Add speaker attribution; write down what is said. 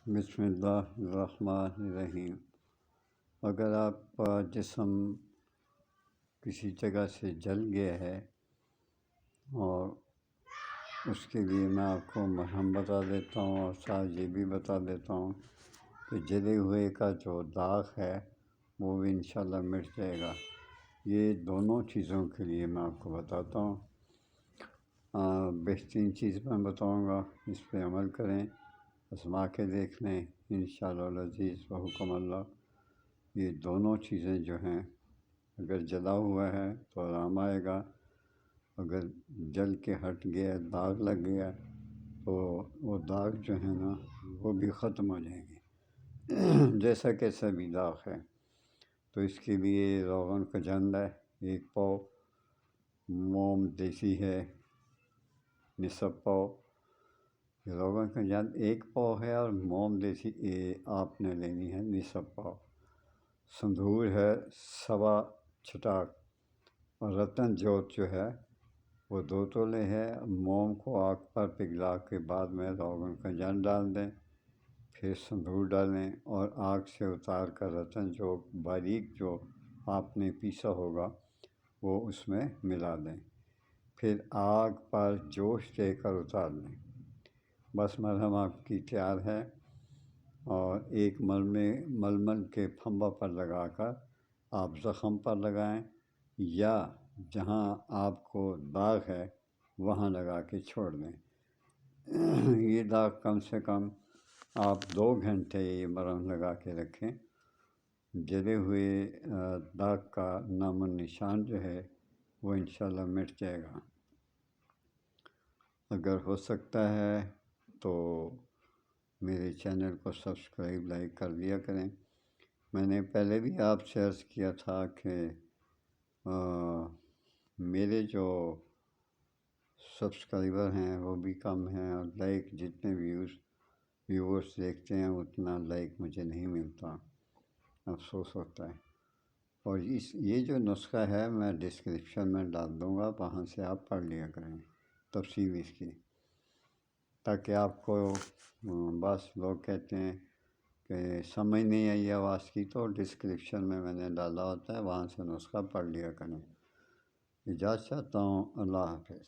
Speaker 1: بسم اللہ الرحمن الرحیم۔ اگر آپ کا جسم کسی جگہ سے جل گیا ہے اور اس کے لیے میں آپ کو مرہم بتا دیتا ہوں اور ساتھ یہ بھی بتا دیتا ہوں کہ جلے ہوئے کا جو داغ ہے وہ بھی انشاءاللہ مٹ جائے گا۔ یہ دونوں چیزوں کے لیے میں آپ کو بتاتا ہوں۔ بہترین چیز میں بتاؤں گا، اس پہ عمل کریں، آزما کے دیکھ لیں انشاءاللہ العزیز بحکم اللہ۔ یہ دونوں چیزیں جو ہیں، اگر جلا ہوا ہے تو آرام آئے گا، اگر جل کے ہٹ گیا، داغ لگ گیا تو وہ داغ جو ہے نا وہ بھی ختم ہو جائے گی جیسا کہ سبھی داغ ہے۔ تو اس کے لیے روغن کا جند ہے 1 پاؤ، موم دیسی ہے نصف پاؤ۔ روغن کا جند 1 پاؤ ہے اور موم دیسی آپ نے لینی ہے نصف پاؤ۔ سندور ہے 1.25 چھٹاک، اور رتن جوت جو ہے وہ 2 تولے ہے۔ موم کو آگ پر پگھلا کے بعد میں روغن کا جند ڈال دیں، پھر سندور ڈالیں اور آگ سے اتار کر رتن جوت باریک جو آپ نے پیسا ہوگا وہ اس میں ملا دیں، پھر آگ پر جوش دے کر اتار لیں۔ بس مرہم آپ کی تیار ہے، اور ایک ململ کے پھمبا پر لگا کر آپ زخم پر لگائیں یا جہاں آپ کو داغ ہے وہاں لگا کے چھوڑ دیں۔ یہ داغ کم سے کم آپ 2 گھنٹے یہ مرہم لگا کے رکھیں۔ جلے ہوئے داغ کا نام و نشان جو ہے وہ انشاءاللہ مٹ جائے گا۔ اگر ہو سکتا ہے تو میرے چینل کو سبسکرائب لائک کر دیا کریں۔ میں نے پہلے بھی آپ سے عرض کیا تھا کہ میرے جو سبسکرائبر ہیں وہ بھی کم ہیں، اور لائک جتنے ویورز دیکھتے ہیں اتنا لائک مجھے نہیں ملتا، افسوس ہوتا ہے۔ اور یہ جو نسخہ ہے میں ڈسکرپشن میں ڈال دوں گا، وہاں سے آپ پڑھ لیا کریں تفصیل اس کی، تاکہ آپ کو بس لوگ کہتے ہیں کہ سمجھ نہیں آئی آواز کی، تو ڈسکرپشن میں نے ڈالا ہوتا ہے، وہاں سے نسخہ پڑھ لیا کریں۔ اجازت چاہتا ہوں، اللہ حافظ۔